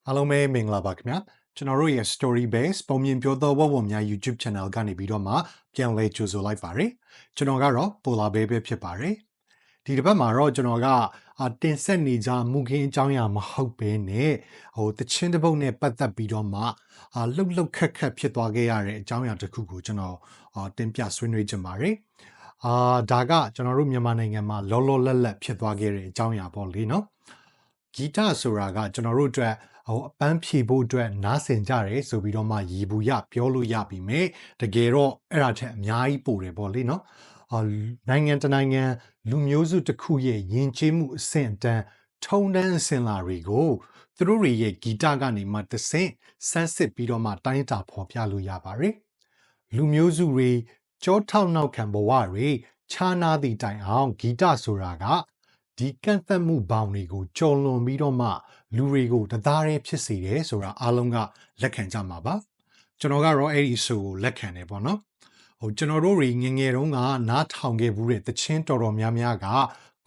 အားလုံးပဲမင်္ဂလာပါခင်ဗျာကျွန်တော်တို့ရဲ့ story base ပုံမြင်ပြောသောဝက်ဝက်များ YouTube channel ကနေပြီးတော့မှပြန်လည်ကြိုဆိုလိုက်ပါတယ်ကျွန်တော်ကတော့ပိုလာဘေးပဲဖြစ်ပါတယ်ဒီတစ်ပတ်မှာတော့ကျွန်တော်ကတင်ဆက်နေကြမူခင်းအကြောင်းအရာမဟုတ်ဘဲနဲ့တချင်းတစ်ပုတ်နဲ့ပတ်သက်ပြီးတော့မှလှုပ်ခက်ဖြစ်သွားခဲ့ရတဲ့အကြောင်းအရာတစ်ခုကိုကျွန်တော်တင်ပြဆွေးနွေးချင်ပါတယ်ဒါကကျွန်တော်တို့မြန်မာနိုင်ငံမှာလောလောလတ်လတ်ဖြစ်သွားခဲ့တဲ့အကြောင်းအရာပေါ့လေနော်ဂီတဆိုတာကကျွန်တော်တို့အတွက်အပန်းဖြေဖို့အတွက်နားဆင်ကြတယ်ဆိုပြီးတော့မှရည်ဘူးရပြောလို့ရပြီမဲ့တကယ်တော့အဲ့ဒါထက်အများကြီးပိုတယ်ပေါ့လေနော်နိုင်ငံတနိုင်ငံလူမျိုးစုတစ်ခုရဲ့ယဉ်ကျေးမှုအဆင့်အတန်းထုံတန်းအဆင့်လာတွေကိုသူတို့တွေရဲ့ဂီတကနေမှတဆင့်ဆန်းစစ်ပြီးတော့မှတိုင်းတာဖော်ပြလို့ရပါတယ်လူမျိုးစုတွေကြောထောက်နောက်ခံဘဝတွေခြားနာသည့်တိုင်အောင်ဂီတဆိုတာကဒီကန့်သက်မှုဘောင်တွေကိုကျော်လွန်ပြီးတော့မှလူတွေကိုတသားတည်းဖြစ်စေတယ်ဆိုတာအားလုံးကလက်ခံကြမှာပါကျွန်တော်ကတော့အဲ့ဒီအဆိုကိုလက်ခံတယ်ပေါ့နော်ကျွန်တော်တို့တွေငငယ်တုန်းကနားထောင်ခဲ့ဘူးတဲ့သချင်းတော်တော်များများက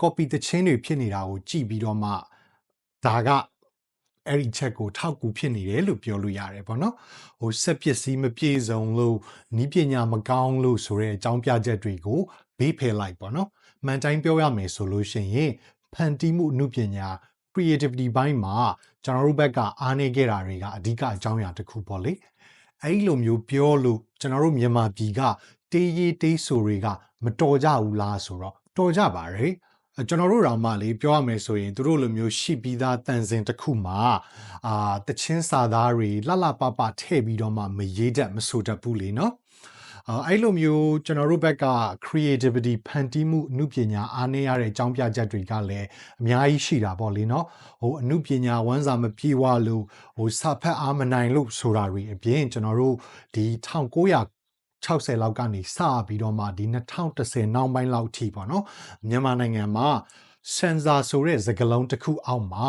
copy သချင်းတွေဖြစ်နေတာကိုကြည့်ပြီးတော့မှဒါကအဲ့ဒီချက်ကိုထောက်ကူဖြစ်နေတယ်လို့ပြောလို့ရတယ်ပေါ့နော်စက်ပစ္စည်းမပြည့်စုံလို့နီးပညာမကောင်းလို့ဆိုတဲ့အကြောင်းပြချက်တွေကိုဘေးဖယ်လိုက်ပေါ့နော်မှန်တိုင်းပြောရမယ်ဆိုလို့ရှိရင်ဖန်တီးမှုအမှုပညာ creativity ဘိုင်းမှာကျွန်တော်တို့ဘက်ကအားနည်းခဲ့တာတွေကအဓိကအကြောင်းအရာတစ်ခုပေါ့လေအဲ့လိုမျိုးပြောလို့ကျွန်တော်တို့မြန်မာပြည်ကတေးရေးတေးဆိုတွေကမတော်ကြဘူးလားဆိုတော့တော်ကြပါတယ်ကျွန်တော်တို့တောင်မှလေပြောရမယ်ဆိုရင်တို့လိုမျိုးရှိပြီးသားတန်စင်တစ်ခုမှာတချင်းစာသားတွေလှလှပပထည့်ပြီးတော့မှမရေးတတ်မဆိုတတ်ဘူးလေနော်အဲ့လိုမျိုးကျွန်တော်တို့ဘက်က creativity ဖန်တီးမှုအမှုပညာအားနည်းရတဲ့အကြောင်းပြချက်တွေကလည်းအများကြီးရှိတာပေါ့လေနော်အမှုပညာဝမ်းစာမပြေဝလို့စာဖတ်အားမနိုင်လို့ဆိုတာတွေအပြင်ကျွန်တော်တို့ဒီ1960လောက်ကနေစပြီးတော့မှဒီ2010နောက်ပိုင်းလောက်အထိပေါ့နော်မြန်မာနိုင်ငံမှာ sensor ဆိုတဲ့စကားလုံးတစ်ခုအောက်မှာ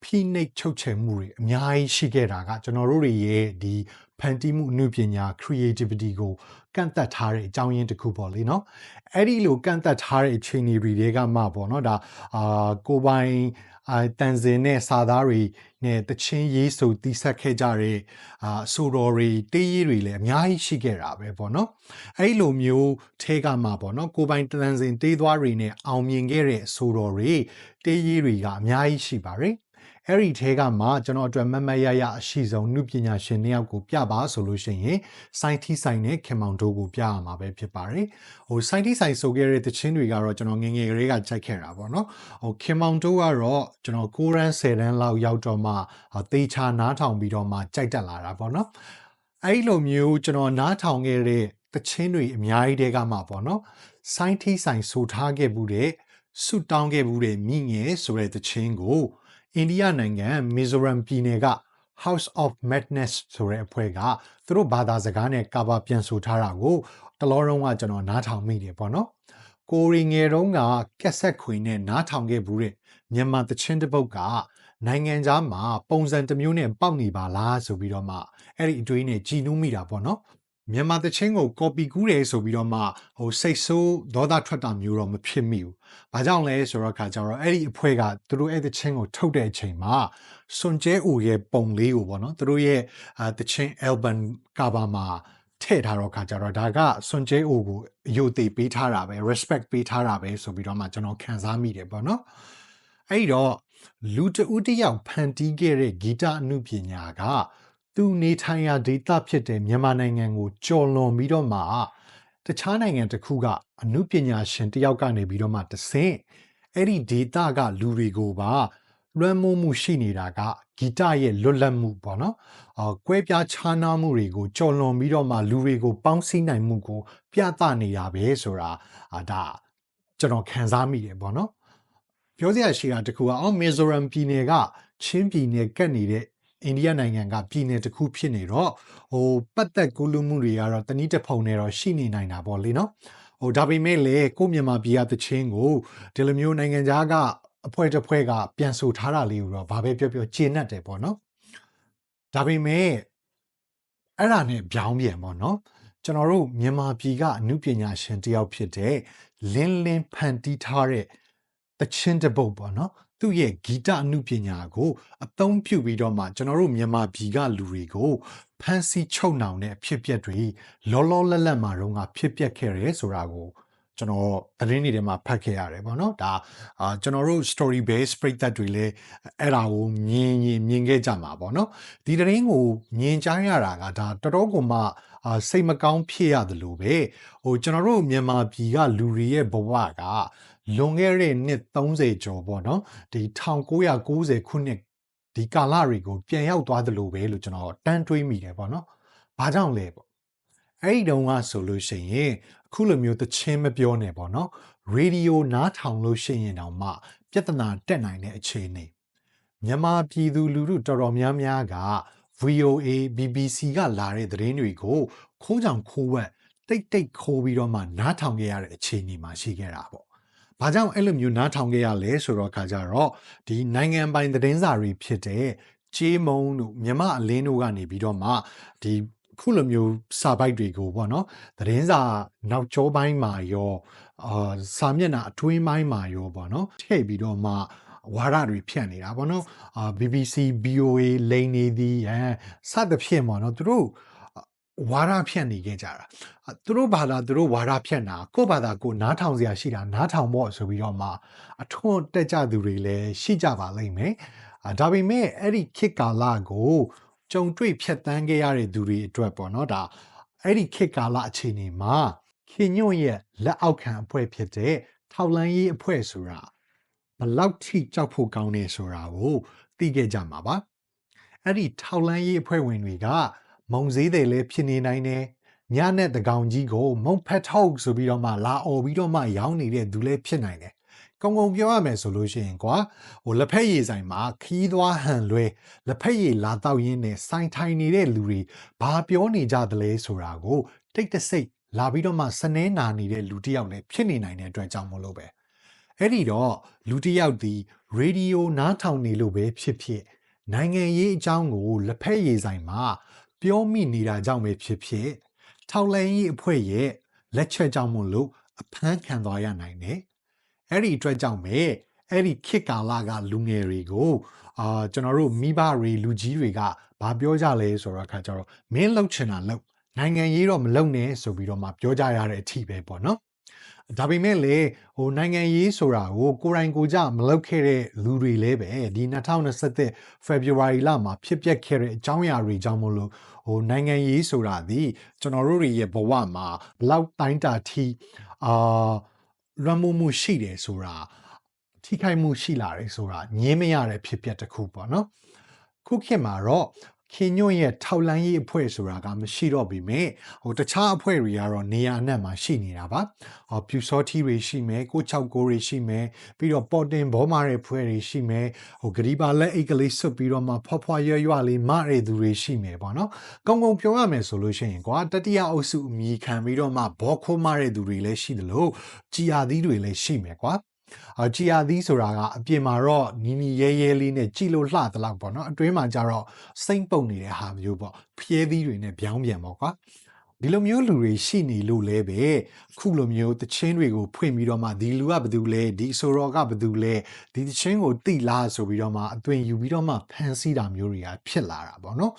ဖိနှိပ်ချုပ်ချယ်မှုတွေအများကြီးရှိခဲ့တာကကျွန်တော်တို့တွေရဲ့ဒီဖန်တီးမှုအမှုပညာ creativity ကိုကန့်သက်ထားတဲ့အကြောင်းရင်းတစ်ခုပေါ့လေနော်အဲ့ဒီလိုကန့်သက်ထားတဲ့အခြေအနေတွေကမှပေါ့နော်ဒါကိုပိုင်တန်စင်နဲ့စာသားတွေနဲ့တချင်းရေးဆိုတိဆက်ခဲ့ကြတဲ့ဆိုတော်တွေတေးရေးတွေလည်းအများကြီးရှိခဲ့တာပဲပေါ့နော်အဲ့လိုမျိုးထဲကမှပေါ့နော်ကိုပိုင်တန်စင်တေးသွားတွေနဲ့အောင်မြင်ခဲ့တဲ့ဆိုတော်တွေတေးရေးတွေကအများကြီးရှိပါတယ်အဲ့ဒီထဲကမှကျွန်တော်အတွက်မမရရအရှိဆုံးနှုပညာရှင်နှစ်ယောက်ကိုပြပါဆိုလို့ရှိရင်စိုင်းထီးဆိုင်နဲ့ခင်မောင်တို့ကိုပြရမှာပဲဖြစ်ပါတယ်စိုင်းထီးဆိုင်ဆိုခဲ့တဲ့တခြင်းတွေကတော့ကျွန်တော်ငငယ်ကလေးကကြိုက်ခဲ့တာပေါ့နော်ခင်မောင်တို့ကတော့ကျွန်တော်9ရန်10ရန်လောက်ရောက်တော့မှသေချာနားထောင်ပြီးတော့မှကြိုက်တက်လာတာပေါ့နော်အဲ့လိုမျိုးကျွန်တော်နားထောင်ခဲ့တဲ့တခြင်းတွေအများကြီးတဲကမှပေါ့နော်စိုင်းထီးဆိုင်ဆိုထားခဲ့မှုတဲ့ဆုတောင်းခဲ့မှုတဲ့မိငယ်ဆိုတဲ့တခြင်းကိုအိန္ဒိယနိုင်ငံမီဇိုရမ်ပြည်နယ်က House of Madness ဆိုတဲ့အဖွဲ့ကသူတို့ဘာသာစကားနဲ့ကာဗာပြန်ဆိုထားတာကိုတလောလုံးကကျွန်တော်နားထောင်မိတယ်ပေါ့နော်ကိုရီငယ်တုန်းကကက်ဆက်ခွေနဲ့နားထောင်ခဲ့ဘူးတဲ့မြန်မာသချင်းတစ်ပုဒ်ကနိုင်ငံသားမှာပုံစံတစ်မျိုးနဲ့ပေါက်နေပါလားဆိုပြီးတော့မှအဲ့ဒီအတွေးနဲ့ကြည်နူးမိတာပေါ့နော်မြန်မာသချင်းကို copy ကူးတယ်ဆိုပြီးတော့မှစိတ်ဆိုးဒေါသထွက်တာမျိုးတော့မဖြစ်မိဘူး။ဘာကြောင့်လဲဆိုတော့ခါကျတော့အဲ့ဒီအဖွဲ့ကသူတို့အဲ့ဒီသချင်းကိုထုတ်တဲ့အချိန်မှာစွန်ကျဲအိုရဲ့ပုံလေးကိုပေါ့နော်သူတို့ရဲ့သချင်း album cover မှာထည့်ထားတော့ခါကျတော့ဒါကစွန်ကျဲအိုကိုအယုတ်သိပေးထားတာပဲ respect ပေးထားတာပဲဆိုပြီးတော့မှကျွန်တော်ခံစားမိတယ်ပေါ့နော်။အဲ့တော့လူတဦးတယောက်ဖန်တီးခဲ့တဲ့ဂီတအမှုပညာကသူနေထိုင်ရာဒေသဖြစ်တဲ့မြန်မာနိုင်ငံကိုကျော်လွန်ပြီးတော့မှတခြားနိုင်ငံတစ်ခုကအမှုပညာရှင်တယောက်ကနေပြီးတော့မှတဆင့်အဲ့ဒီဒေသကလူတွေကိုပါလွှမ်းမိုးမှုရှိနေတာကဂီတရဲ့လွတ်လပ်မှုပေါ့နော်ကွဲပြားခြားနားမှုတွေကိုကျော်လွန်ပြီးတော့မှလူတွေကိုပေါင်းစည်းနိုင်မှုကိုပြသနေတာပဲဆိုတာဒါကျွန်တော်ခံစားမိတယ်ပေါ့နော်ပြောစရာရှိတာတခုကမီဇိုရမ်ပြည်နယ်ကချင်းပြည်နယ်ကပ်နေတဲ့အိန္ဒိယနိုင်ငံကပြည်နယ်တစ်ခုဖြစ်နေတော့ပတ်သက်ကူးလူမှုတွေကတော့တနည်းတစ်ဖုံနဲ့တော့ရှိနေနိုင်တာပေါ့လေနော်ဒါပေမဲ့လေကိုမြန်မာပြည်ကတချင်းကိုဒီလိုမျိုးနိုင်ငံခြားကအဖွဲ့တစ်ဖွဲ့ကပြန်ဆိုထားတာလေးကိုတော့ဘာပဲပြောကျေနပ်တယ်ပေါ့နော်ဒါပေမဲ့အဲ့ဒါနဲ့ပြောင်းပြန်ပေါ့နော်ကျွန်တော်တို့မြန်မာပြည်ကအမှုပညာရှင်တယောက်ဖြစ်တဲ့လင်းဖန်တီးထားတဲ့တချင်းတစ်ပုတ်ပေါ့နော် သူ့ရဲ့ဂီတအမှုပညာကိုအသုံးပြုပြီးတော့မှကျွန်တော်တို့မြန်မာပြည်ကလူတွေကိုဖန်ဆီးချုပ်နှောင်တဲ့အဖြစ်အပျက်တွေလောလောလတ်လတ်မှာတော့ဖြစ်ပျက်ခဲ့တယ်ဆိုတာကိုကျွန်တော်သတင်းတွေထဲမှာဖတ်ခဲ့ရတယ်ပေါ့နော်ဒါကျွန်တော်တို့ story base ပရိသတ်တွေလည်းအဲ့ဒါကိုမြင်ခဲ့ကြမှာပေါ့နော်ဒီသတင်းကိုမြင်ကြားရတာကဒါတော်တော်ကိုမှစိတ်မကောင်းဖြစ်ရတယ်လို့ပဲကျွန်တော်တို့မြန်မာပြည်ကလူတွေရဲ့ဘဝကလွန်ခဲ့တဲ့နှစ်30ကျော်ပေါ့နော်ဒီ1990ခုနှစ်ဒီကာလတွေကိုပြန်ရောက်သွားတယ်လို့ပဲလို့ကျွန်တော်တန်းတွေးမိတယ်ပေါ့နော်။ဘာကြောင့်လဲပေါ့။အဲ့ဒီတုန်းကဆိုလို့ရှိရင်အခုလိုမျိုးတချင်းမပြောနဲ့ပေါ့နော်။ရေဒီယိုနားထောင်လို့ရှိရင်တောင်မှပြဿနာတက်နိုင်တဲ့အခြေအနေ။မြန်မာပြည်သူလူထုတော်တော်များများက VOA BBC ကလာတဲ့သတင်းတွေကိုခိုးကြောင်ခိုးဝက်တိတ်ခိုးပြီးတော့မှနားထောင်ခဲ့ရတဲ့အခြေအနေမှာရှိခဲ့တာပေါ့။ဘာကြောင့်အဲ့လိုမျိုးနားထောင်ခဲ့ရလဲဆိုတော့ခါကြတော့ဒီနိုင်ငံပိုင်သတင်းစာတွေဖြစ်တဲ့ကြေးမုံတို့မြမအလင်းတို့ကနေပြီးတော့မှဒီခုလိုမျိုးစာပိုက်တွေကိုပေါ့နော်သတင်းစာနောက်ကျောပိုင်းမှာရောစာမျက်နှာအတွင်းပိုင်းမှာရောပေါ့နော်ထည့်ပြီးတော့မှဝါဒတွေဖြန့်နေတာပေါ့နော်BBC BOA လိန်နေသည်စသဖြင့်ပေါ့နော်သူတို့ဝါဒဖြန့်နေခဲ့ကြတာသူတို့ဘာသာသူတို့ဝါဒဖြန့်တာကိုယ့်ဘာသာကိုနားထောင်စရာရှိတာနားထောင်ဖို့ဆိုပြီးတော့မှအထွန်းတက်ကြသူတွေလည်းရှိကြပါလိမ့်မယ်ဒါပေမဲ့အဲ့ဒီခေတ်ကာလကိုကြုံတွေ့ဖြတ်တန်းခဲ့ရတဲ့သူတွေအတွက်ပေါ့နော်ဒါအဲ့ဒီခေတ်ကာလအခြေအနေမှာခင်ညွန့်ရဲ့လက်အောက်ခံအဖွဲ့ဖြစ်တဲ့ထောက်လန်းရေးအဖွဲ့ဆိုတာဘလောက်ထိကြောက်ဖို့ကောင်းနေဆိုတာကိုသိခဲ့ကြမှာပါအဲ့ဒီထောက်လန်းရေးအဖွဲ့ဝင်တွေကမုံစည်းတွေလည်းဖြစ်နေနိုင်တယ်ညနဲ့တကောင်ကြီးကိုမုံဖက်ထုတ်ဆိုပြီးတော့မှလာអော်ပြီးတော့မှရောင်းနေတဲ့သူလည်းဖြစ်နိုင်တယ်ကုံပြောရမယ်ဆိုလို့ရှိရင်ကွာလက်ဖက်ရည်ဆိုင်မှာခီးသွားဟန်လွဲလက်ဖက်ရည်လာတော့ရင်းနဲ့စိုင်ထိုင်နေတဲ့လူတွေဘာပြောနေကြသလဲဆိုတာကိုတိတ်တဆိတ်လာပြီးတော့မှစနေနာနေတဲ့လူတစ်ယောက်လည်းဖြစ်နေနိုင်တဲ့အတွက်ကြောင့်မလို့ပဲအဲ့ဒီတော့လူတစ်ယောက်ဒီရေဒီယိုနားထောင်နေလို့ပဲဖြစ်နိုင်ငံရေးအကြောင်းကိုလက်ဖက်ရည်ဆိုင်မှာပြောမိနေတာကြောင့်ပဲဖြစ်ထောက်လန်းရေးအဖွဲ့ရဲ့လက်ချက်ကြောင့်မို့လို့အဖမ်းခံသွားရနိုင်တယ်အဲ့ဒီအတွက်ကြောင့်ပဲအဲ့ဒီခေတ်ကာလကလူငယ်တွေကိုကျွန်တော်တို့မိဘတွေလူကြီးတွေကဘာပြောကြလဲဆိုတော့အခါကျတော့မင်းလှုပ်ချင်တာလှုပ်နိုင်ငံရေးတော့မလှုပ်နဲ့ဆိုပြီးတော့မှပြောကြရတဲ့အထိပဲပေါ့နော်ဒါပေမဲ့လေနိုင်ငံရေးဆိုတာကိုကိုယ်တိုင်ကိုယ်ကြမလုပ်ခဲ့တဲ့လူတွေလည်းပဲဒီ2021 February လမှာဖြစ်ပျက်ခဲ့တဲ့အကြောင်းအရာတွေကြောင့်မို့လို့နိုင်ငံရေးဆိုတာဒီကျွန်တော်တို့ရဲ့ဘဝမှာဘလောက်တိုင်းတာထိလွှမ်းမိုးမှုရှိတယ်ဆိုတာထိခိုက်မှုရှိလာတယ်ဆိုတာငြင်းမရတဲ့ဖြစ်ပျက်တစ်ခုပေါ့နော်ခုခေတ်မှာတော့ခင်ညွန့်ရဲ့ထောက်လန်းရေးအဖွဲ့ဆိုတာကမရှိတော့ပြီမဲ့တခြားအဖွဲ့တွေကတော့နေရာအနှံ့မှာရှိနေတာပါပြူစောထီတွေရှိမယ်ကို6ကိုတွေရှိမယ်ပြီးတော့ပေါ်တင်ဘောမာတဲ့ဖွဲ့တွေရှိမယ်ဂရီပါလက်အိတ်ကလေးဆွတ်ပြီးတော့မှဖွာရွလေးမတဲ့သူတွေရှိမယ်ပေါ့နော်ကုံပြောရမယ်ဆိုလို့ရှိရင်ကွာတတိယအုပ်စုအမိခံပြီးတော့မှဘောခိုးမတဲ့သူတွေလည်းရှိတယ်လို့ကြည်ယာသီးတွေလည်းရှိမယ်ကွာကြည်ရသည်ဆိုတာကအပြင်မှာတော့နီရဲလေးနဲ့ကြည်လို့လှသလောက်ပေါ့နော်အတွင်းမှာကျတော့စိမ့်ပုတ်နေတဲ့ဟာမျိုးပေါ့ဖျဲသီးတွေနဲ့ပြောင်းပြန်ပေါ့ကွာဒီလိုမျိုးလူတွေရှိနေလို့လဲပဲခုလိုမျိုးတချင်းတွေကိုဖွင့်ပြီးတော့မှဒီလူကဘယ်သူလဲဒီအဆိုတော်ကဘယ်သူလဲဒီတချင်းကိုတိလားဆိုပြီးတော့မှအသွင်ယူပြီးတော့မှဖန်ဆီးတာမျိုးတွေကဖြစ်လာတာပေါ့နော်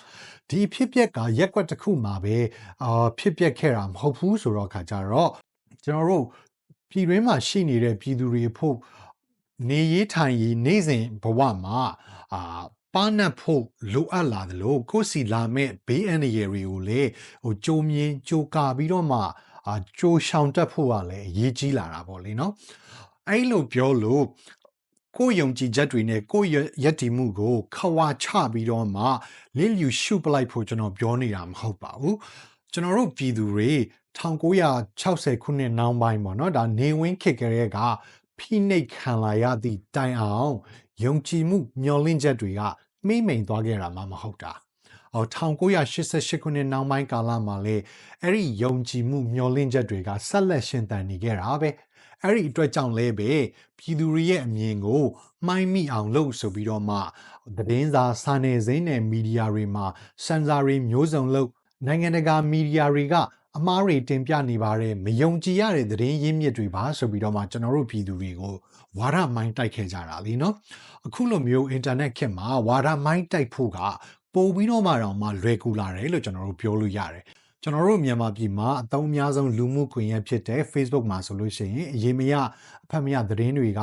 ဒီဖြစ်ပျက်ကရက်ကွက်တစ်ခုမှာပဲဖြစ်ပျက်ခဲ့တာမဟုတ်ဘူးဆိုတော့ခါကြတော့ကျွန်တော်တို့ပြည်တွင်းမှာရှိနေတဲ့ပြည်သူတွေဖို့နေရေးထိုင်ရေးနေ့စဉ်ဘဝမှာပါနတ်ဖို့လိုအပ်လာတယ်လို့ကိုယ်စီလာမဲ့ဘေးအန္တရာယ်တွေကိုလေကြိုမြင်ကြိုကာပြီးတော့မှကြိုရှောင်တက်ဖို့ကလည်းအရေးကြီးလာတာပေါ့လေနော်အဲ့လိုပြောလို့ကိုယ်ယုံကြည်ချက်တွေနဲ့ကိုယ်ယက်တီမှုကိုခွာချပြီးတော့မှလစ်လျူရှုပလိုက်ဖို့ကျွန်တော်ပြောနေတာမဟုတ်ပါဘူးကျွန်တော်တို့ပြည်သူတွေ1960ခုနှစ်နောက်ပိုင်းပေါ့နော်ဒါနေဝင်းခေတ်ကလေးကဖိနှိပ်ခံလာရသည့်တိုင်အောင်ယုံကြည်မှုမျှော်လင့်ချက်တွေကမိမ့်မိန်သွားခဲ့တာမှမဟုတ်တာ1988ခုနှစ်နောက်ပိုင်းကာလမှာလေအဲ့ဒီယုံကြည်မှုမျှော်လင့်ချက်တွေကဆက်လက်ရှင်သန်နေခဲ့တာပဲအဲ့ဒီအတွက်ကြောင့်လဲပဲပြည်သူတွေရဲ့အမြင်ကိုမှိုင်းမိအောင်လုပ်ဆိုပြီးတော့မှသတင်းစာနယ်ဇင်းနဲ့မီဒီယာတွေမှာစံစာတွေမျိုးစုံလုပ်နိုင်ငံတကာမီဒီယာတွေကအမားတွေတင်ပြနေပါတယ်မယုံကြည်ရတဲ့သတင်းရင်းမြစ်တွေပါဆိုပြီးတော့မှကျွန်တော်တို့ပြည်သူတွေကို ဝါဒမိုင်းတိုက်ခဲ့ကြတာလीနော်အခုလိုမျိုး internet ခေတ်မှာဝါဒမိုင်းတိုက်ဖို့ကပို့ပြီးတော့မှတော့လွယ်ကူလာတယ်လို့ကျွန်တော်တို့ပြောလို့ရတယ်ကျွန်တော်တို့မြန်မာပြည်မှာအသုံးအများဆုံးလူမှုကွန်ရက်ဖြစ်တဲ့ Facebook မှာဆိုလို့ရှိရင်အရေးမရအဖက်မရသတင်းတွေက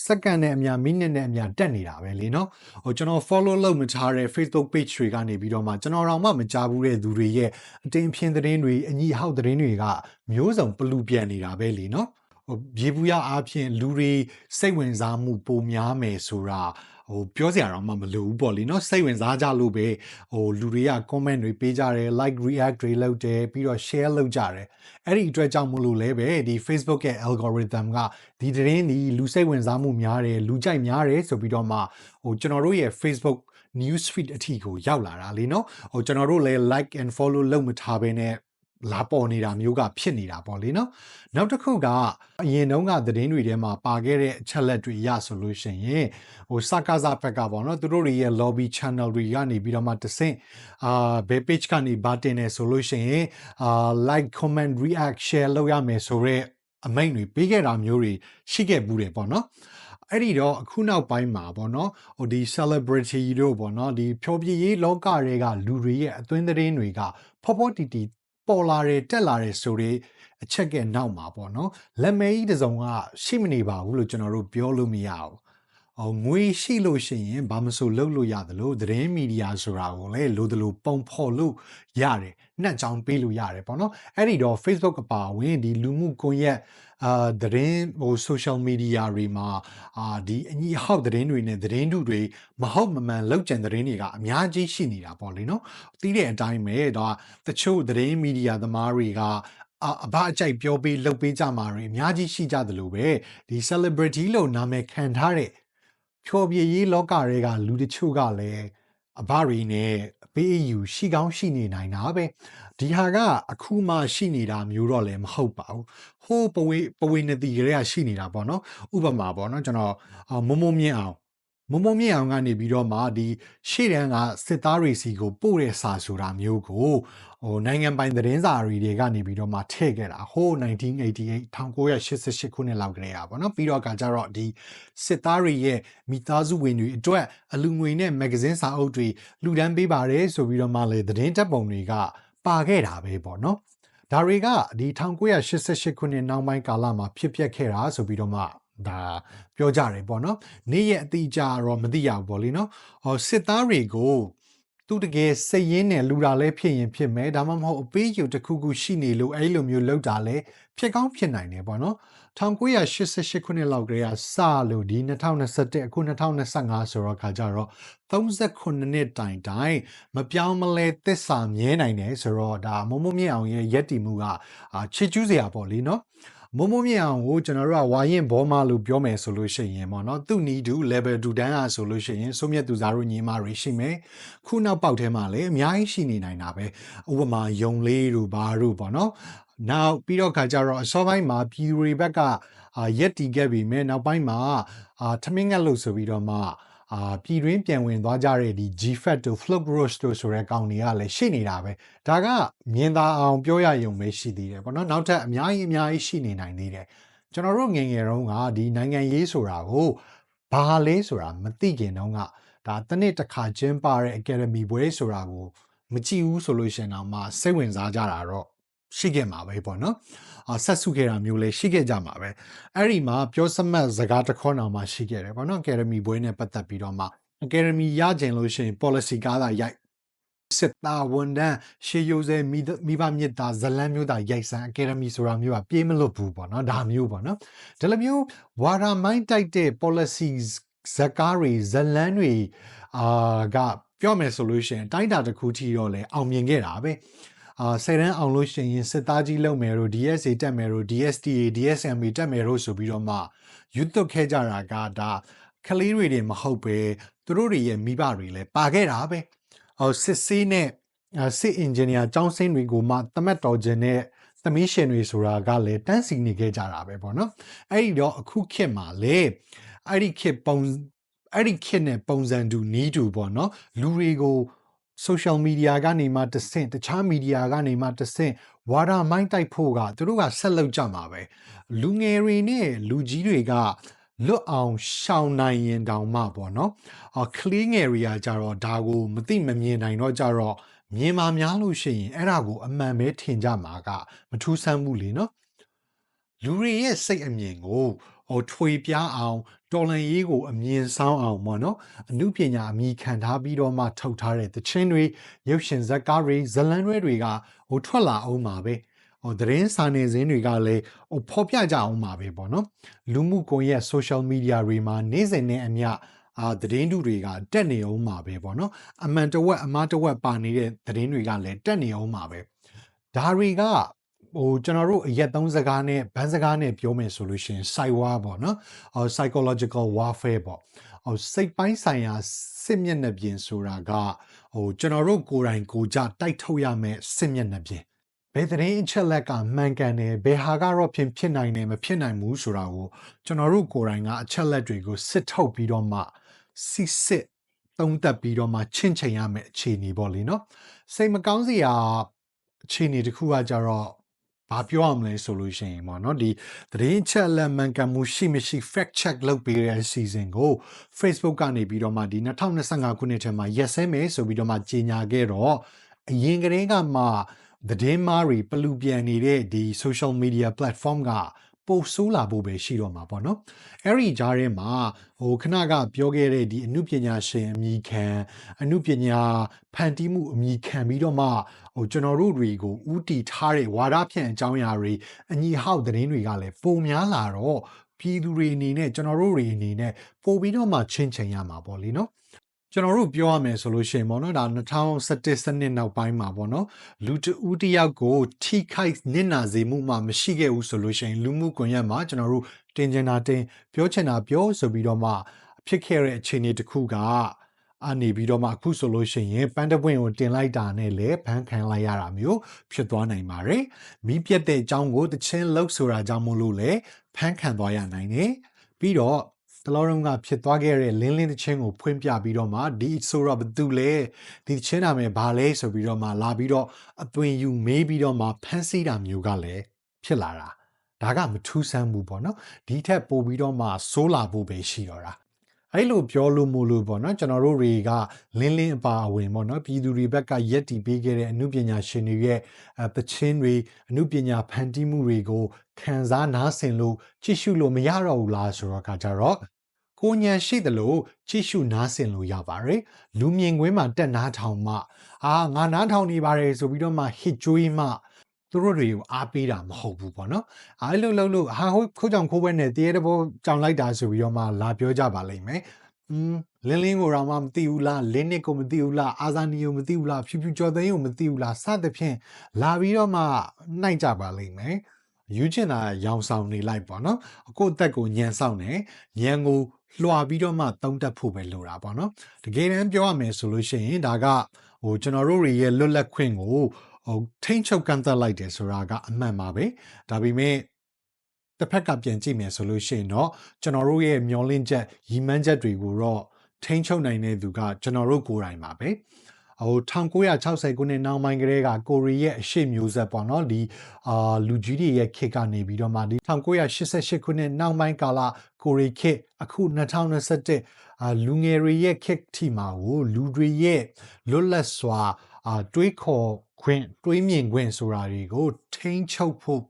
စက္ကန့်နဲ့အများမိနစ်နဲ့အများတက်နေတာပဲလေနော်ဟိုကျွန်တော် follow လုပ်မထားတဲ့ Facebook page တွေကနေပြီးတော့မှကျွန်တော်တော့မှမကြားဘူးတဲ့သူတွေရဲ့အတင်းဖြင်းသတင်းတွေအညီဟောက်သတင်းတွေကမျိုးစုံပလူပြန်နေတာပဲလေနော်ဟိုရေဘူးရအားဖြင့်လူတွေစိတ်ဝင်စားမှုပိုများမယ်ဆိုတာဟိုပြောစရာတော့မလိုဘူးပေါ့လေနော်စိတ်ဝင်စားကြလို့ပဲဟိုလူတွေက comment တွေပေးကြတယ် like react တွေလုပ်တယ်ပြီးတော့ share လုပ်ကြတယ်အဲ့ဒီအတွက်ကြောင့်မလို့လဲပဲဒီ Facebook ရဲ့ algorithm ကဒီသတင်းဒီလူစိတ်ဝင်စားမှုများတယ်လူကြိုက်များတယ်ဆိုပြီးတော့မှဟိုကျွန်တော်တို့ရဲ့ Facebook news feed အထိကိုရောက်လာတာလေနော်ဟိုကျွန်တော်တို့လည်း like and follow လုပ်မထားဘဲနဲ့လာပေါ်နေတာမျိုးကဖြစ်နေတာပေါ့လေနော်နောက်တစ်ခုကအရင်တုန်းကသတင်းတွေထဲမှာပါခဲ့တဲ့အချက်လက်တွေရဆိုလို့ရှိရင်ဟိုစကားစားဘက်ကပေါ့နော်သူတို့တွေရဲ့ lobby channel တွေကနေပြီးတော့မှတဆင့်ဘယ် page ကနေဘာတင်နေဆိုလို့ရှိရင်like comment react share လုပ်ရမယ်ဆိုတော့အမိန့်တွေပေးခဲ့တာမျိုးတွေရှိခဲ့ဘူးတယ်ပေါ့နော်အဲ့ဒီတော့အခုနောက်ပိုင်းမှာပေါ့နော်ဟိုဒီ celebrity တို့ပေါ့နော်ဒီဖြောပြရေးလောကတွေကလူတွေရဲ့အသွင်သတင်းတွေကဖော်ဖော်တီတီပေါ်လာတယ်တက်လာတယ်ဆိုတော့အချက်ကနောက်မှာပေါ့နော်လက်မဲကြီးတစ်စုံကရှိမနေပါဘူးလို့ကျွန်တော်တို့ပြောလို့မရဘူးငွေရှိလို့ရှိရင်ဘာမဆိုလုပ်လို့ရတယ်လို့သတင်းမီဒီယာဆိုတာကိုလည်းလိုသလိုပုံဖော်လို့ရတယ်နှက်ချောင်းပေးလို့ရတယ်ပေါ့နော်အဲ့ဒီတော့ Facebook အပါအဝင်ဒီလူမှုကွန်ရက်သတင်းဟို social media တွေမှာဒီအညီဟောက်သတင်းတွေနဲ့သတင်းတုတွေမဟုတ်မမှန်လောက်ကျန်သတင်းတွေကအများကြီးရှိနေတာပေါ့လေနော်သိတဲ့အတိုင်းပဲဒါတချို့သတင်းမီဒီယာသမားတွေကအဘအကြိုက်ပြောပေးလုပ်ပေးကြမှာတွေအများကြီးရှိကြတယ်လို့ပဲဒီ celebrity လို့နာမည်ခံထားတဲ့ဖြောပြရေးလောကတွေကလူတချို့ကလည်းအဘတွေနဲ့ပေးအယူရှိကောင်းရှိနေနိုင်တာပဲဒီဟာကအခုမှရှိနေတာမျိုးတော့လည်းမဟုတ်ပါဘူးဟိုးပဝေနတိကလေးကရှိနေတာပေါ့နော်ဥပမာပေါ့နော်ကျွန်တော်မုံမြင့်အောင်ကနေပြီးတော့မှဒီရှေ့တန်းကစစ်သားတွေစီကိုပို့တဲ့စာဆိုတာမျိုးကိုဟိုနိုင်ငံပိုင်သတင်းစာတွေကနေပြီးတော့မှထည့်ခဲ့တာဟိုး1988ခုနှစ်လောက်ကလေးอ่ะပေါ့နော်ပြီးတော့ကကြတော့ဒီစစ်သားတွေရဲ့မိသားစုဝင်တွေအတွက်အလူငွေနဲ့မဂ္ဂဇင်းစာအုပ်တွေလှူဒန်းပေးပါတယ်ဆိုပြီးတော့မှလေသတင်းတပ်ပုံတွေကပါခဲ့တာပဲပေါ့နော်ဒါတွေကဒီ1988ခုနှစ်နောက်ပိုင်းကာလမှာဖြစ်ပျက်ခဲ့တာဆိုပြီးတော့မှဒါပြောကြတယ်ပေါ့နော်နေ့ရက်အတိအကျတော့မသိရဘူးပေါ့လေနော်စစ်သားတွေကိုသူတကယ်စိတ်ရင်းနဲ့လူတာလဲဖြစ်ရင်ဖြစ်မယ်ဒါမှမဟုတ်အပေးယူတစ်ခုခုရှိနေလို့အဲ့လိုမျိုးလောက်တာလဲဖြစ်ကောင်းဖြစ်နိုင်တယ်ပေါ့နော်1988ခုနှစ်လောက်ကလေးကစလို့ဒီ2021အခု2025ဆိုတော့ခါကြတော့38နှစ်တိုင်မပြောင်းမလဲသစ္စာမြဲနိုင်တယ်ဆိုတော့ဒါမုံမြင့်အောင်ရဲ့ရက်တီမှုကချစ်ကျူးစရာပေါ့လေနော်မုံမြင့်အောင်ကိုကျွန်တော်တို့ကဝါရင်ဘောမလို့ပြောမယ်ဆိုလို့ရှိရင်ပေါ့နော်သူ့နီးတူ level 2တန်းအားဆိုလို့ရှိရင်စုမြတ်သူသားတို့ညီမတွေရှိမယ်ခုနောက်ပေါက်ထဲမှာလည်းအများကြီးရှိနေနိုင်တာပဲဥပမာယုံလေးတို့ဘာတို့ပေါ့နော်နောက်ပြီးတော့ခါကြတော့အစောပိုင်းမှာပြည်သူတွေဘက်ကရက်တီခဲ့ပြီမဲ့နောက်ပိုင်းမှာထမင်းငတ်လို့ဆိုပြီးတော့မှပြည်တွင်းပြန်ဝင်သွားကြတဲ့ဒီ GFAT တို့ Flock Roast တို့ဆိုတဲ့ကောင်တွေကလည်းရှိနေတာပဲဒါကမြင်သာအောင်ပြောရရုံပဲရှိသေးတယ်ပေါ့နော်နောက်ထပ်အများကြီးရှိနေနိုင်သေးတယ်ကျွန်တော်တို့ငယ်ငယ်တုန်းကဒီနိုင်ငံရေးဆိုတာကိုဘာလဲဆိုတာမသိခင်တုန်းကဒါတစ်နှစ်တစ်ခါကျင်းပတဲ့ Academy ပွဲဆိုတာကိုမကြည့်ဘူးဆိုလို့ရှိရင်တော့မှစိတ်ဝင်စားကြတာတော့ရှိခဲ့မှာပဲပေါ့နော်ဆက်စုခဲ့တာမျိုးလည်းရှိခဲ့ကြမှာပဲအဲ့ဒီမှာပြောစမှတ်စကားတစ်ခေါက်အောင်မှရှိခဲ့တယ်ပေါ့နော် Academy ပွဲနဲ့ပတ်သက်ပြီးတော့မှ Academy ရကျင်လို့ရှိရင် policy ကားသာရိုက်စစ်သားဝန်တန်းရှေးရိုးစဲမိဘမြစ်သားဇလန်းမျိုးသားရိုက်စံ Academy ဆိုတာမျိုးကပြေးမလွတ်ဘူးပေါ့နော်ဒါမျိုးပေါ့နော်ဒီလိုမျိုးဝါဒမိုင်းတိုက်တဲ့ policies ဇကားတွေဇလန်းတွေကပြောမယ်ဆိုလို့ရှိရင်တိုင်းတာတစ်ခုထိတော့လဲအောင်မြင်ခဲ့တာပဲဆယ်တန်းအောင်လို့ရှိရင်စစ်သားကြီးလုပ်မယ်လို့ DSA တက်မယ်လို့ DSTA DSMA တက်မယ်လို့ဆိုပြီးတော့မှရွတ်သွတ်ခဲ့ကြတာကဒါကလေးတွေမဟုတ်ပဲသူတို့တွေရဲ့မိဘတွေလည်းပါခဲ့တာပဲစစ်ဆေးနဲ့စစ်အင်ဂျင်နီယာကျောင်းဆင်းတွေကိုမှတမတ်တော်ခြင်းနဲ့သမီးရှင်တွေဆိုတာကလည်းတန်းစီနေခဲ့ကြတာပဲပေါ့နော်အဲ့ဒီတော့အခုခေတ်မှာလေအဲ့ဒီခေတ်နဲ့ပုံစံတူနီးတူပေါ့နော်လူတွေကိုsocial media ကနေမှတဆင့်တခြား media ကနေမှတဆင့် ဝါဒမိုင်းတိုက်ဖို့ကသူတို့ကဆက်လုပ်ကြမှာပဲလူငယ်တွေနဲ့လူကြီးတွေကလွတ်အောင်ရှောင်နိုင်ရင်တောင်မှပေါ့နော်ကလေးငယ်တွေကကြတော့ဒါကိုမသိမမြင်နိုင်တော့ကြတော့မြင်မာများလို့ရှိရင်အဲ့ဒါကိုအမှန်ပဲထင်ကြမှာကမထူးဆန်းဘူးလေနော်လူတွေရဲ့စိတ်အမြင်ကိုထွေပြားအောင်တော်လန်ရေးကိုအမြင်ဆောင်အောင်ပေါ့နော်အမှုပညာအမိခံထားပြီးတော့မှထုတ်ထားတဲ့သချင်းတွေရုပ်ရှင်ဇာတ်ကားတွေဇလံတွေကထွက်လာအောင်ပါပဲသတင်းစာနယ်ဇင်းတွေကလည်းဖော်ပြကြအောင်ပါပဲပေါ့နော်လူမှုကွန်ရက် social media တွေမှာနေ့စဉ်နဲ့အမျှသတင်းတုတွေကတက်နေအောင်ပါပဲပေါ့နော်အမှန်တဝက်အမှားတဝက်ပါနေတဲ့သတင်းတွေကလည်းတက်နေအောင်ပါပဲဒါတွေကကျွန်တော်တို့အရက်သုံးစကားနဲ့ဗန်းစကားနဲ့ပြောမယ်ဆိုလို့ရှိရင် cyber ပေါ့နော်psychological warfare ပေါ့စိတ်ပိုင်းဆိုင်ရာစစ်မျက်နှာပြင်ဆိုတာကကျွန်တော်တို့ကိုယ်တိုင်ကိုယ်ကြတိုက်ထုတ်ရမယ့်စစ်မျက်နှာပြင်ဘယ်သတင်းအချက်လက်ကမှန်ကန်တယ်ဘယ်ဟာကတော့ဖြစ်နိုင်တယ်မဖြစ်နိုင်ဘူးဆိုတာကိုကျွန်တော်တို့ကိုယ်တိုင်ကအချက်လက်တွေကိုစစ်ထုတ်ပြီးတော့မှစစ်သုံးသပ်ပြီးတော့မှချင့်ချိန်ရမယ့်အခြေအနေပေါ့လေနော်စိတ်မကောင်းစရာအခြေအနေတစ်ခုကကြတော့ဘာပြောရမလဲဆိုလို့ရှိရင်ပေါ့နော်ဒီသတင်းချက်လက်မှန်ကန်မှုရှိမရှိ fact check လုပ်ပေးတဲ့ season ကို Facebook ကနေပြီးတော့မှဒီ2025ခုနှစ်ထဲမှာရက်စဲမယ်ဆိုပြီးတော့မှကြေညာခဲ့တော့အရင်ကတည်းကမှသတင်းမားတွေပလူပြန်နေတဲ့ဒီ social media platform ကပိုဆိုးလာဖို့ပဲရှိတော့မှာပေါ့နော်အဲ့ဒီကြားထဲမှာခဏကပြောခဲ့တဲ့ဒီအမှုပညာရှင်အမိခံအမှုပညာဖန်တီးမှုအမိခံပြီးတော့မှကျွန်တော်တို့တွေကိုဥတီထားတဲ့ဝါဒဖြန့်အကြောင်းအရာတွေအညီဟောက်သတင်းတွေကလည်းပုံများလာတော့ပြည်သူတွေအနေနဲ့ကျွန်တော်တို့တွေအနေနဲ့ပို့ပြီးတော့မှချင်းချိန်ရမှာပေါ့လေနော်ကျွန်တော်တို့ပြောရမယ်ဆိုလို့ရှိရင်ပေါ့နော်ဒါ2017စနစ်နောက်ပိုင်းမှာပေါ့နော်လူတဦးတယောက်ကိုထိခိုက်နစ်နာစေမှုမှမရှိခဲ့ဘူးဆိုလို့ရှိရင်လူမှုကွန်ရက်မှာကျွန်တော်တို့တင်ချင်တာတင်ပြောချင်တာပြောဆိုပြီးတော့မှဖြစ်ခဲ့တဲ့အခြေအနေတစ်ခုကအနေပြီးတော့မှအခုဆိုလို့ရှိရင်ပန်းတပွင့်ကိုတင်လိုက်တာနဲ့လည်းဖန်ခံလိုက်ရတာမျိုးဖြစ်သွားနိုင်ပါတယ်။မိပြတ်တဲ့အကြောင်းကိုတချင်းလှုပ်ဆိုတာကြောင့်မို့လို့လည်းဖန်ခံသွားရနိုင်တယ်။ပြီးတော့တလောရုံးကဖြစ်သွားခဲ့တဲ့လင်းတချင်းကိုဖွင့်ပြပြီးတော့မှဒီဆိုတော့ဘသူလဲဒီချင်းနာမယ်ဘာလဲဆိုပြီးတော့မှလာပြီးတော့အသွင်ယူမေးပြီးတော့မှဖန်ဆီးတာမျိုးကလည်းဖြစ်လာတာဒါကမထူးဆန်းဘူးပေါ့နော်ဒီထက်ပိုပြီးတော့မှဆိုးလာဖို့ပဲရှိတော့တာအဲ့လိုပြောလို့မို့လို့ပေါ့နော်ကျွန်တော်တို့တွေကလင်းအပါအဝင်ပေါ့နော်ပြည်သူတွေဘက်ကရက်တီပေးခဲ့တဲ့အမှုပညာရှင်တွေရဲ့သချင်းတွေအမှုပညာဖန်တီးမှုတွေကိုခံစားနားဆင်လို့ကြည့်ရှုလို့မရတော့ဘူးလားဆိုတော့ကကြတော့ကိုဉဏ်ရှိတယ်လို့ကြည့်ရှုနားဆင်လို့ရပါတယ်လူမြင်ကွင်းမှာတက်နားထောင်မှငါနားထောင်နေပါတယ်ဆိုပြီးတော့မှ hit ကျွေးမှသူတို့တွေကိုအားပေးတာမဟုတ်ဘူးပေါ့နော်အဲ့လိုလုပ်လို့ခိုးကြောင်ခိုးပွဲနဲ့တရေတဘောကြောင်လိုက်တာဆိုပြီးတော့မှလာပြောကြပါလိမ့်မယ်လင်းကိုတော့မှမသိဘူးလားလင်းနစ်ကိုမသိဘူးလားအာဇာနီကိုမသိဘူးလားဖြူကျော်သိန်းကိုမသိဘူးလားစသဖြင့်လာပြီးတော့မှနှိုက်ကြပါလိမ့်မယ်ယူချင်တာရောင်ဆောင်နေလိုက်ပေါ့နော်ကိုယ့်အသက်ကိုညံဆောင်နေညံကိုလွှာပြီးတော့မှတုံးတက်ဖို့ပဲလိုတာပေါ့နော်တကယ်တမ်းပြောရမယ်ဆိုလို့ရှိရင်ဒါကကျွန်တော်တို့ရဲ့လွတ်လပ်ခွင့်ကိုထိန်းချုပ်ကန့်သတ်လိုက်တယ်ဆိုတာကအမှန်ပါပဲဒါပေမဲ့တစ်ဖက်ကပြန်ကြည့်မယ်ဆိုလို့ရှိရင်တော့ကျွန်တော်တို့ရဲ့မျောလင့်ချက်ရည်မှန်းချက်တွေကိုတော့ထိန်းချုပ်နိုင်တဲ့သူကကျွန်တော်တို့ကိုယ်တိုင်ပါပဲ1960ခုနှစ်နောက်ပိုင်းကတည်းကကိုရီးယားအရှေ့မျိုးဆက်ပေါ့နော်ဒီလူကြီးတွေရဲ့ခေတ်ကနေပြီးတော့မှဒီ1988ခုနှစ်နောက်ပိုင်းကာလကိုရီးခေတ်အခု2021လူငယ်တွေရဲ့ခေတ်ထိမှာကိုလူတွေရဲ့လွတ်လပ်စွာတွေးခေါ်ခွင့်တွေးမြင်ခွင့်ဆိုတာတွေကိုထိန်းချုပ်ဖို့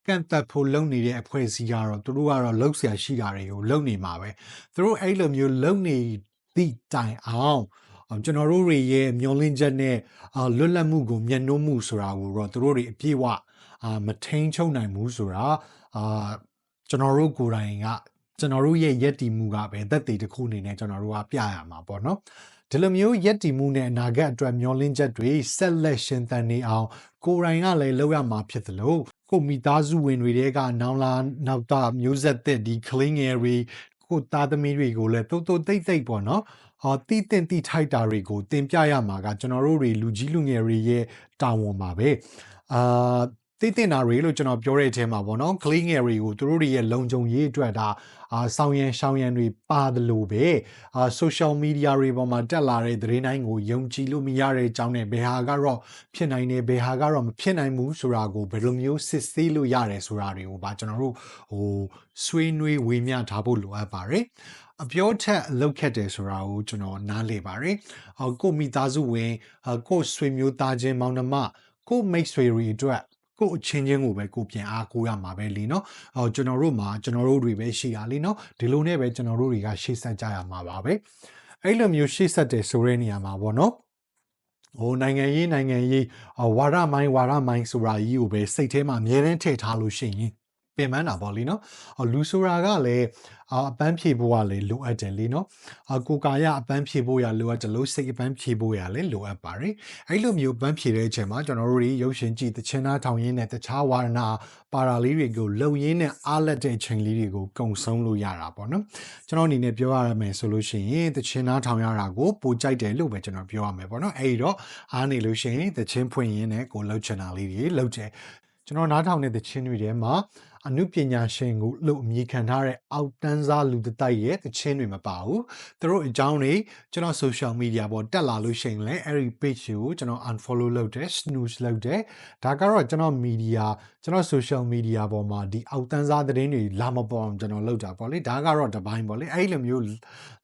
ကန့်သက်ဖို့လုပ်နေတဲ့အဖွဲ့အစည်းကတော့သူတို့ကတော့လှုပ်ရှားရှိတာတွေကိုလုပ်နေမှာပဲသူတို့အဲ့လိုမျိုးလုပ်နေသည့်တိုင်အောင်ကျွန်တော်တို့ရဲ့မျောလင့်ချက်နဲ့လွတ်လပ်မှုကိုမျက်နှိုးမှုဆိုတာကိုတော့သူတို့တွေအပြည့်အဝမထိန်ချုပ်နိုင်ဘူးဆိုတာကျွန်တော်တို့ကိုယ်တိုင်ကကျွန်တော်တို့ရဲ့ယက်တီမှုကပဲသက်သေတစ်ခုအနေနဲ့ကျွန်တော်တို့ကပြရမှာပေါ့နော်ဒီလိုမျိုးယက်တီမှုနဲ့အနာဂတ်အတွက်မျောလင့်ချက်တွေဆက်လက်ရှင်သန်နေအောင်ကိုယ်တိုင်ကလည်းလုပ်ရမှာဖြစ်သလိုကိုမိသားစုဝင်တွေကနောက်တာမျိုးဆက်သက်ဒီကလင်းငယ်တွေကိုသားသမီးတွေကိုလည်းတိုးတိတ်ပေါ့နော်တီးတင်တီထိုက်တာတွေကိုတင်ပြရမှာကကျွန်တော်တို့တွေလူကြီးလူငယ်တွေရဲ့တာဝန်ပါပဲတီးတင်တာတွေလို့ကျွန်တော်ပြောတဲ့အထဲမှာပေါ့နော်ကလေးငယ်တွေကိုသူတို့တွေရဲ့လုံခြုံရေးအတွက်ဒါ ဆောင်းရံရှောင်းရံတွေပါတယ်လို့ပဲsocial media တွေပေါ်မှာတက်လာတဲ့သတင်းတိုင်းကိုယုံကြည်လို့မရတဲ့အကြောင်းနဲ့ဘယ်ဟာကတော့ဖြစ်နိုင်တယ်ဘယ်ဟာကတော့မဖြစ်နိုင်ဘူးဆိုတာကိုဘယ်လိုမျိုးစစ်ဆေးလို့ရတယ်ဆိုတာတွေကိုပါကျွန်တော်တို့ဆွေးနွေးဝေမျှထားဖို့လိုအပ်ပါတယ်အပြောထက်အလုပ်ခက်တယ်ဆိုတာကိုကျွန်တော်နားလည်ပါတယ်ကိုမိသားစုဝင်ကိုဆွေမျိုးသားချင်းမောင်နှမကိုမိတ်ဆွေတွေအတွက်ကိုအချင်းချင်းကိုပဲကိုပြန်အားကိုးရမှာပဲလीเนาะကျွန်တော်တို့မှာကျွန်တော်တို့တွေပဲရှိတာလीเนาะဒီလိုနဲ့ပဲကျွန်တော်တို့တွေကရှေ့ဆက်ကြရမှာပါပဲအဲ့လိုမျိုးရှေ့ဆက်တယ်ဆိုတဲ့နေရာမှာပေါ့နော်နိုင်ငံရေးဝါဒမိုင်းဆိုတာကြီးကိုပဲစိတ်ထဲမှာအမြဲတမ်းထည့်ထားလို့ရှိရင်ပင်ပန်းတာပေါ့လीเนาะလူဆိုတာကလည်းအပန်းဖြေဖို့ကလည်းလိုအပ်တယ်လीเนาะကိုကာယအပန်းဖြေဖို့ရလိုအပ်တယ်လို့စိတ်အပန်းဖြေဖို့ရလည်းလိုအပ်ပါတယ်အဲ့လိုမျိုးပန်းဖြေတဲ့အချိန်မှာကျွန်တော်တို့ရုပ်ရှင်ကြည့်တခြင်းသားထောင်ရင်းနဲ့တခြားဝါဒနာပါရာလေးတွေကိုလုံရင်းနဲ့အားလက်တဲ့အချိန်လေးတွေကိုကုံဆုံးလို့ရတာပေါ့နော်ကျွန်တော်အနေနဲ့ပြောရမယ်ဆိုလို့ရှိရင်တခြင်းသားထောင်ရတာကိုပိုကြိုက်တယ်လို့ပဲကျွန်တော်ပြောရမယ်ပေါ့နော်အဲ့ဒီတော့အားနေလို့ရှိရင်တခြင်းဖွင့်ရင်းနဲ့ကိုလှုပ်ချင်တာလေးတွေလှုပ်တယ်ကျွန်တော်နားထောင်တဲ့တခြင်းတွေထဲမှာအနုပညာရှင်ကိုလို့အမည်ခံထားတဲ့အောက်တန်းစားလူတိုက်ရဲ့တခြင်းတွေမပါဘူးသူတို့အကြောင်းတွေကျွန်တော် social media ပေါ်တက်လာလို့ရှိရင်လည်းအဲ့ဒီ page ကိုကျွန်တော် unfollow လုပ်တယ် snooze လုပ်တယ်ဒါကတော့ကျွန်တော် media ကျွန်တော် social media ပေါ်မှာဒီအောက်တန်းစားသတင်းတွေလာမပေါ်ကျွန်တော်လုပ်တာပေါ့လေဒါကတော့တပိုင်းပေါ့လေအဲ့လိုမျိုး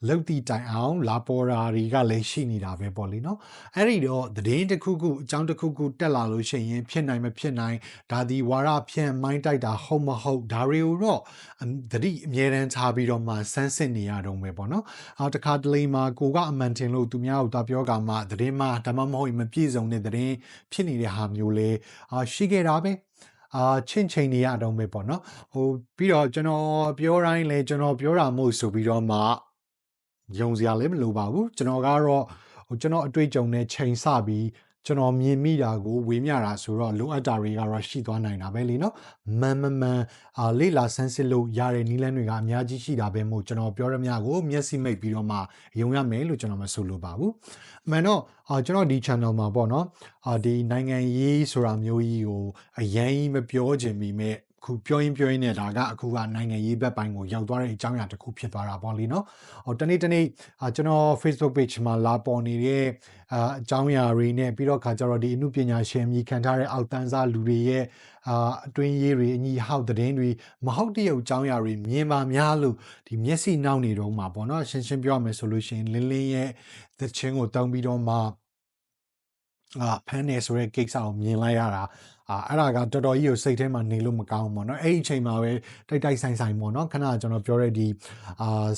လုပ်တည်တိုင်အောင်လာပေါ်တာတွေကလည်းရှိနေတာပဲပေါ့လေနော်အဲ့ဒီတော့သတင်းတစ်ခုခုအကြောင်းတစ်ခုခုတက်လာလို့ရှိရင်ဖြစ်နိုင်မဖြစ်နိုင်ဒါဒီဝါရဖြန့်မိုင်းတိုက်တာဟုတ်မဟုတ်ဒါတွေကိုတော့သတိအမြဲတမ်းထားပြီးတော့မှစမ်းစစ်နေရတော့မယ်ပေါ့နော်တခါတလေမှာကိုကအမှန်တင်လို့သူများကိုတာပြောကမှသတင်းမှာဒါမှမဟုတ်မပြည့်စုံတဲ့သတင်းဖြစ်နေတဲ့ဟာမျိုးလေရှိခဲ့တာပဲချင့်ချိန်နေရတော့မယ်ပေါ့နော်ပြီးတော့ကျွန်တော်ပြောတိုင်းလဲကျွန်တော်ပြောတာမဟုတ်ဆိုပြီးတော့မှယုံစရာလည်းမလိုပါဘူးကျွန်တော်ကတော့ကျွန်တော်အတွေ့အကြုံနဲ့ချိန်ဆပြီးကျွန်တော်မြင်မိတာကိုဝေမျှတာဆိုတော့လိုအပ်တာတွေကတော့ရှိသွားနိုင်တာပဲလေနော်မန်လေ့လာဆန်းစစ်လို့ရတဲ့နည်းလမ်းတွေကအများကြီးရှိတာပဲမို့ကျွန်တော်ပြောရမြကိုမျက်စိမိတ်ပြီးတော့မှယုံရမယ်လို့ကျွန်တော်မဆိုလိုပါဘူးအမှန်တော့ကျွန်တော်ဒီ channel မှာပေါ့နော်ဒီနိုင်ငံရေးဆိုတာမျိုးကြီးကိုအရင်ကြီးမပြောချင်မိမဲ့အခုပြောရင်းနဲ့ဒါကအခုကနိုင်ငံရေးဘက်ပိုင်းကိုရောက်သွားတဲ့အကြောင်းအရာတစ်ခုဖြစ်သွားတာပေါ့လေနော်တနေ့ကျွန်တော် Facebook page မှာလာပေါ်နေတဲ့အကြောင်းအရာတွေနဲ့ပြီးတော့ခါကျတော့ဒီအမှုပညာရှင်မြည်ခံထားတဲ့အောက်တန်းစားလူတွေရဲ့အတွင်းရေးတွေအညီဟောက်သတင်းတွေမဟုတ်တရုတ်အကြောင်းအရာတွေမြင်ပါများလို့ဒီမျက်စိနှောက်နေတော့မှာပေါ့နော်ရှင်းပြောရမယ်ဆိုလို့ရှိရင်လင်းရဲ့သချင်းကိုတောင်းပြီးတော့မှဖမ်းနေဆိုတဲ့ကိစ္စကိုမြင်လိုက်ရတာအဲ့ဒါကတော်တော်ကြီးကိုစိတ်ထဲမှာနေလို့မကောင်းဘူးပေါ့နော်အဲ့ဒီအချိန်မှာပဲတိုက်ဆိုင်ပေါ့နော်ခဏကျွန်တော်ပြောတဲ့ဒီ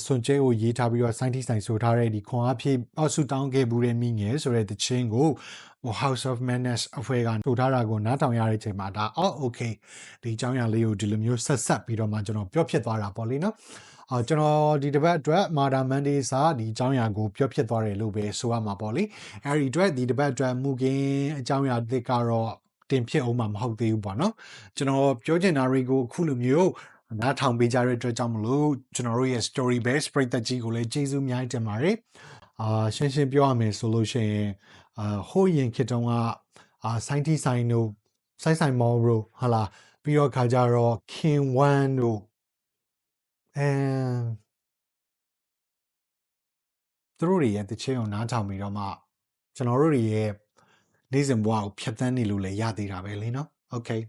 စွန်ကျဲကိုရေးထားပြီးတော့စိုင်းတိဆိုင်ဆိုထားတဲ့ဒီခွန်အားဖြည့်ဆူတောင်းခဲ့ဘူးတဲ့မိငယ်ဆိုတဲ့တခြင်းကိုHouse of Madness အဖွဲ့ကထုတ်ထားတာကိုနားထောင်ရတဲ့အချိန်မှာဒါokay ဒီအကြောင်းအရာလေးကိုဒီလိုမျိုးဆက်ပြီးတော့မှကျွန်တော်ပြောဖြစ်သွားတာပေါ့လေနော်ကျွန်တော်ဒီတစ်ပတ်အတွက်မာတာမန်ဒေးစာဒီအကြောင်းအရာကိုပြောဖြစ်သွားတယ်လို့ပဲဆိုရမှာပေါ့လေအဲဒီအတွက်ဒီတစ်ပတ်အတွက်မူကင်းအကြောင်းအရာတစ်ကတော့တင်ဖြစ်အောင်မဟုတ်သေးဘူးပေါ့နော်ကျွန်တော်ပြောချင်တာတွေကိုအခုလိုမျိုးနားထောင်ပေးကြတဲ့အတွက်ကြောင့်မလို့ကျွန်တော်တို့ရဲ့ story base ပရိသတ်ကြီးကိုလည်းကျေးဇူးအများကြီးတင်ပါတယ်ရှင်းပြောရမယ်ဆိုလို့ရှိရင်ဟိုးရင်ခေတ်တုန်းကစိုင်းတီဆိုင်တို့ဆိုင်မော်တို့ဟာလာပြီးတော့ခါကြတော့ခင်ဝမ်တို့သူတို့တွေရဲ့တခြင်းကိုနားထောင်ပြီးတော့မှကျွန်တော်တို့တွေရဲ့နေ့စဉ်ဘဝကိုဖြတ်သန်းနေလို့လည်းရသေးတာပဲလေနော် okay